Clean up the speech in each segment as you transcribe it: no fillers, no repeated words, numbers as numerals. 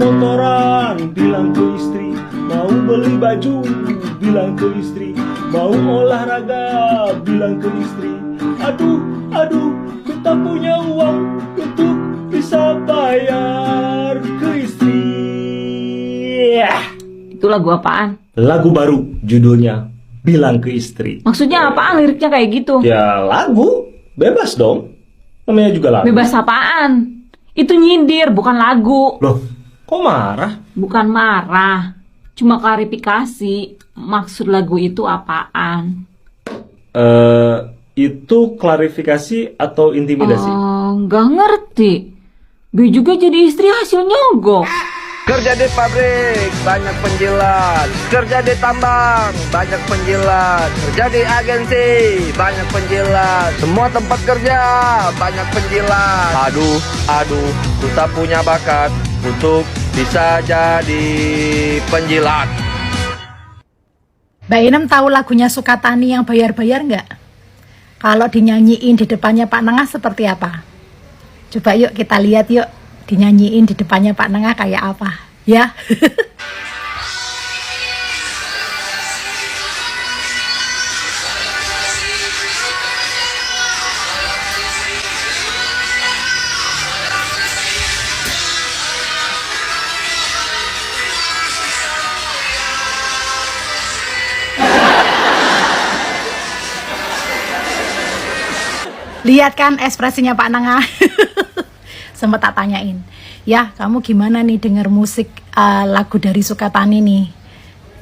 motoran, bilang ke istri. Mau beli baju, bilang ke istri. Mau olahraga, bilang ke istri. Aduh, ku tak punya uang untuk bisa bayar ke istri. Itu lagu apaan? Lagu baru, judulnya Bilang ke Istri. Maksudnya apaan liriknya kayak gitu? Ya lagu, bebas dong. Namanya juga lagu. Bebas apaan? Itu nyindir, bukan lagu. Loh, kok marah? Bukan marah, cuma klarifikasi. Maksud lagu itu apaan? Itu klarifikasi atau intimidasi? Nggak ngerti. Gue juga jadi istri hasil nyogok. Kerja di pabrik, banyak penjilat. Kerja di tambang, banyak penjilat. Kerja di agensi, banyak penjilat. Semua tempat kerja, banyak penjilat. Aduh, ku tak punya bakat untuk bisa jadi penjilat. Mbak Inem tahu lagunya Sukatani yang bayar-bayar nggak? Kalau dinyanyiin di depannya Pak Nengah seperti apa? Coba yuk kita lihat yuk. Dinyanyiin di depannya Pak Nengah kayak apa, ya? Lihat kan ekspresinya Pak Nengah. Sempat tak tanyain, ya kamu gimana nih denger musik lagu dari Sukatani nih?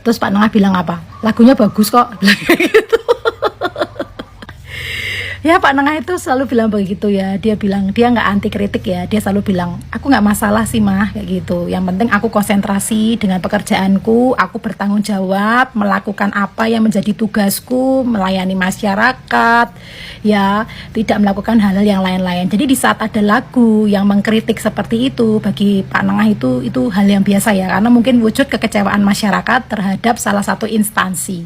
Terus Pak Nengah bilang apa? Lagunya bagus kok, bilang kayak gitu. Ya Pak Nengah itu selalu bilang begitu ya. Dia bilang dia nggak anti kritik ya. Dia selalu bilang aku nggak masalah sih mah kayak gitu. Yang penting aku konsentrasi dengan pekerjaanku. Aku bertanggung jawab melakukan apa yang menjadi tugasku, melayani masyarakat. Ya tidak melakukan hal-hal yang lain-lain. Jadi di saat ada lagu yang mengkritik seperti itu bagi Pak Nengah itu hal yang biasa ya. Karena mungkin wujud kekecewaan masyarakat terhadap salah satu instansi.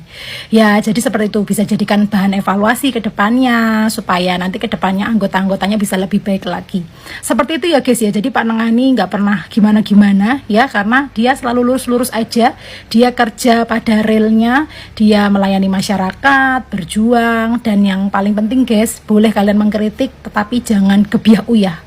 Ya jadi seperti itu bisa jadikan bahan evaluasi ke depannya, supaya nanti ke depannya anggota-anggotanya bisa lebih baik lagi. Seperti itu ya guys ya. Jadi Pak Nengah ini nggak pernah gimana-gimana ya, karena dia selalu lurus-lurus aja. Dia kerja pada realnya, dia melayani masyarakat, berjuang, dan yang paling penting guys, boleh kalian mengkritik tetapi jangan gebiah-uyah.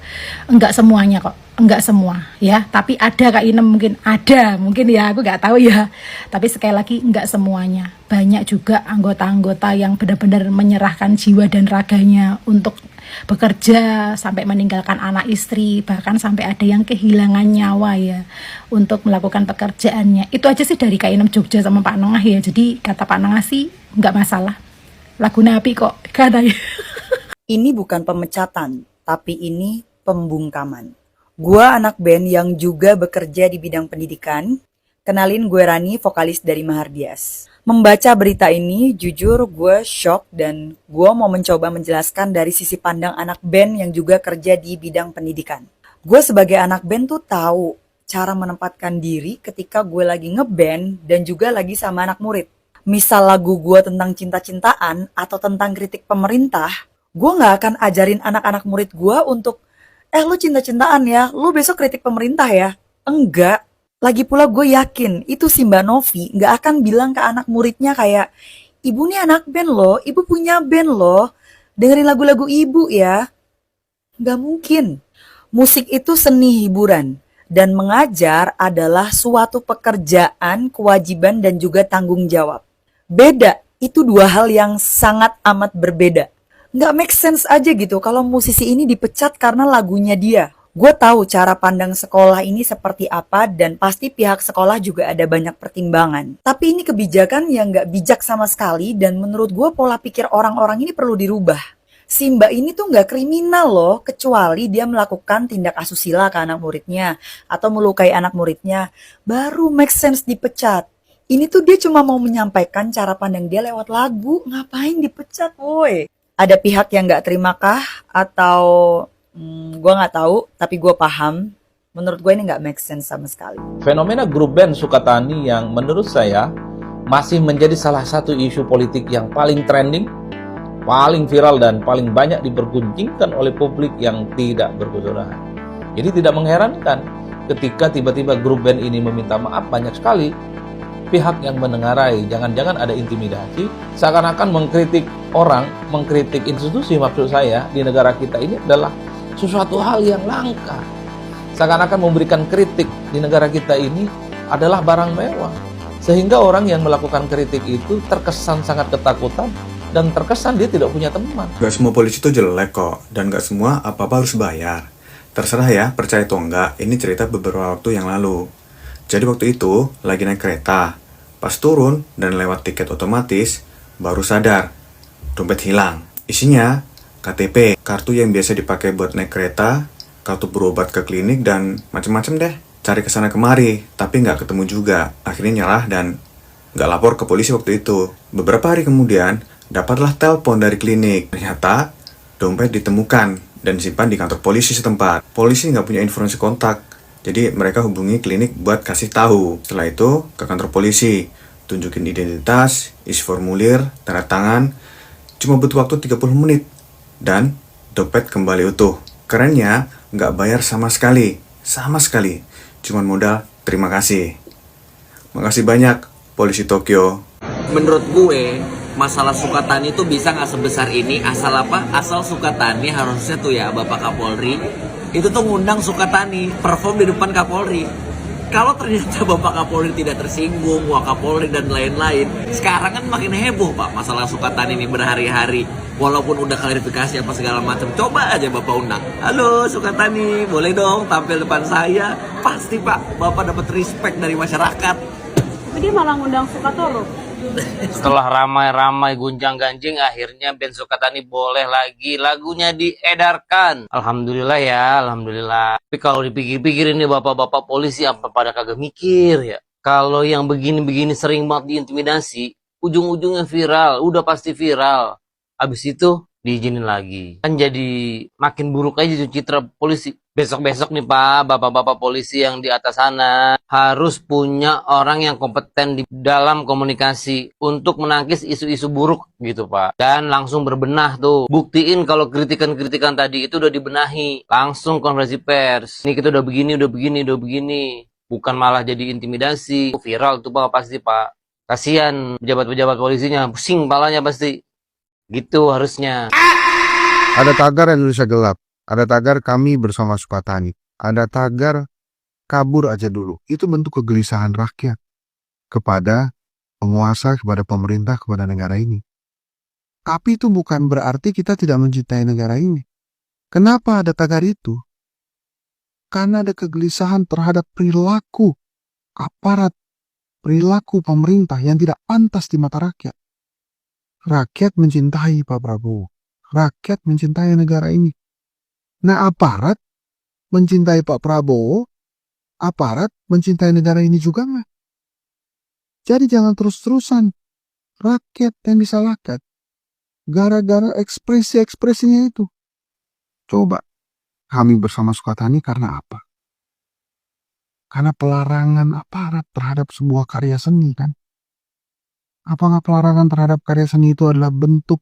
Enggak semuanya kok. Enggak semua ya, tapi ada Kak Inem, mungkin ya, aku nggak tahu ya, tapi sekali lagi enggak semuanya. Banyak juga anggota-anggota yang benar-benar menyerahkan jiwa dan raganya untuk bekerja sampai meninggalkan anak istri, bahkan sampai ada yang kehilangan nyawa ya untuk melakukan pekerjaannya. Itu aja sih dari Kak Inem Jogja sama Pak Nengah ya. Jadi kata Pak Nengah sih nggak masalah, lagu napi kok katanya. Ini bukan pemecatan, tapi ini pembungkaman. Gua anak band yang juga bekerja di bidang pendidikan. Kenalin, gue Rani, vokalis dari Mahardias. Membaca berita ini, jujur gue shock dan gue mau mencoba menjelaskan dari sisi pandang anak band yang juga kerja di bidang pendidikan. Gue sebagai anak band tuh tahu cara menempatkan diri ketika gue lagi ngeband dan juga lagi sama anak murid. Misal lagu gue tentang cinta-cintaan atau tentang kritik pemerintah, gue gak akan ajarin anak-anak murid gue untuk lu cinta-cintaan ya, lu besok kritik pemerintah ya. Enggak. Lagi pula gue yakin itu si Mbak Novi gak akan bilang ke anak muridnya kayak, ibu nih anak band loh, ibu punya band loh, dengerin lagu-lagu ibu ya. Gak mungkin. Musik itu seni hiburan, dan mengajar adalah suatu pekerjaan, kewajiban, dan juga tanggung jawab. Beda, itu dua hal yang sangat amat berbeda. Nggak make sense aja gitu kalau musisi ini dipecat karena lagunya dia. Gue tahu cara pandang sekolah ini seperti apa dan pasti pihak sekolah juga ada banyak pertimbangan. Tapi ini kebijakan yang nggak bijak sama sekali dan menurut gue pola pikir orang-orang ini perlu dirubah. Si Mbak ini tuh nggak kriminal loh, kecuali dia melakukan tindak asusila ke anak muridnya atau melukai anak muridnya. Baru make sense dipecat. Ini tuh dia cuma mau menyampaikan cara pandang dia lewat lagu, ngapain dipecat woi? Ada pihak yang nggak terima kah? Atau gue nggak tahu, tapi gue paham. Menurut gue ini nggak make sense sama sekali. Fenomena grup band Sukatani yang menurut saya masih menjadi salah satu isu politik yang paling trending, paling viral dan paling banyak dipergunjingkan oleh publik yang tidak berkesudahan. Jadi tidak mengherankan ketika tiba-tiba grup band ini meminta maaf, banyak sekali pihak yang menengarai. Jangan-jangan ada intimidasi, seakan-akan mengkritik orang, mengkritik institusi maksud saya di negara kita ini adalah sesuatu hal yang langka. Seakan-akan memberikan kritik di negara kita ini adalah barang mewah. Sehingga orang yang melakukan kritik itu terkesan sangat ketakutan dan terkesan dia tidak punya teman. Gak semua polisi itu jelek kok, dan gak semua apa-apa harus bayar. Terserah ya, percaya atau enggak, ini cerita beberapa waktu yang lalu. Jadi waktu itu, lagi naik kereta. Pas turun dan lewat tiket otomatis, baru sadar, dompet hilang. Isinya, KTP, kartu yang biasa dipakai buat naik kereta, kartu berobat ke klinik, dan macem-macem deh. Cari kesana kemari, tapi nggak ketemu juga. Akhirnya nyerah dan nggak lapor ke polisi waktu itu. Beberapa hari kemudian, dapatlah telepon dari klinik. Ternyata, dompet ditemukan dan disimpan di kantor polisi setempat. Polisi nggak punya informasi kontak, jadi mereka hubungi klinik buat kasih tahu. Setelah itu, ke kantor polisi, tunjukin identitas, isi formulir, tanda tangan. Cuma butuh waktu 30 menit. Dan dompet kembali utuh. Kerennya, nggak bayar sama sekali. Sama sekali. Cuman modal terima kasih. Makasih banyak, Polisi Tokyo. Menurut gue, masalah Sukatani itu bisa nggak sebesar ini. Asal apa? Asal Sukatani harusnya tuh ya Bapak Kapolri itu tuh ngundang Sukatani perform di depan Kapolri. Kalau ternyata Bapak Kapolri tidak tersinggung, Wakapolri dan lain-lain, sekarang kan makin heboh Pak masalah Sukatani ini berhari-hari. Walaupun udah klarifikasi apa segala macam, coba aja Bapak undang. Halo Sukatani, boleh dong tampil depan saya? Pasti Pak, Bapak dapat respect dari masyarakat. Tapi dia malah ngundang Sukatoro. Setelah ramai-ramai gunjang-ganjing, akhirnya band Sukatani boleh lagi lagunya diedarkan. Alhamdulillah ya, alhamdulillah. Tapi kalau dipikir-pikir ini bapak-bapak polisi apa pada kagak mikir ya? Kalau yang begini-begini sering banget diintimidasi, ujung-ujungnya viral, udah pasti viral. Habis itu diizinin lagi. Kan jadi makin buruk aja citra polisi. Besok-besok nih Pak, bapak-bapak polisi yang di atas sana harus punya orang yang kompeten di dalam komunikasi untuk menangkis isu-isu buruk gitu Pak. Dan langsung berbenah tuh. Buktiin kalau kritikan-kritikan tadi itu udah dibenahi. Langsung konferensi pers. Ini kita udah begini, udah begini, udah begini. Bukan malah jadi intimidasi. Viral tuh Pak pasti Pak. Kasihan pejabat-pejabat polisinya, pusing palanya pasti. Gitu harusnya. Ada tagar Indonesia Gelap. Ada tagar kami bersama Sukatani. Ada tagar kabur aja dulu. Itu bentuk kegelisahan rakyat kepada penguasa, kepada pemerintah, kepada negara ini. Tapi itu bukan berarti kita tidak mencintai negara ini. Kenapa ada tagar itu? Karena ada kegelisahan terhadap perilaku aparat, perilaku pemerintah yang tidak pantas di mata rakyat. Rakyat mencintai Pak Prabowo. Rakyat mencintai negara ini. Nah, aparat mencintai Pak Prabowo, aparat mencintai negara ini juga nggak? Jadi jangan terus-terusan rakyat yang disalahkan gara-gara ekspresi-ekspresinya itu. Coba, kami bersama Sukatani karena apa? Karena pelarangan aparat terhadap sebuah karya seni kan? Apakah pelarangan terhadap karya seni itu adalah bentuk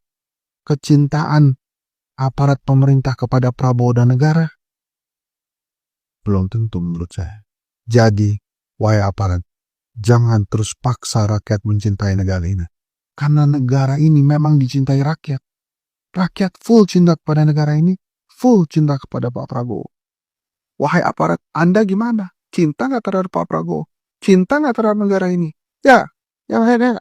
kecintaan aparat pemerintah kepada Prabowo dan negara? Belum tentu menurut saya. Jadi, wahai aparat, jangan terus paksa rakyat mencintai negara ini. Karena negara ini memang dicintai rakyat. Rakyat full cinta kepada negara ini, full cinta kepada Pak Prabowo. Wahai aparat, Anda gimana? Cinta nggak terhadap Pak Prabowo? Cinta nggak terhadap negara ini? Ya, yang lainnya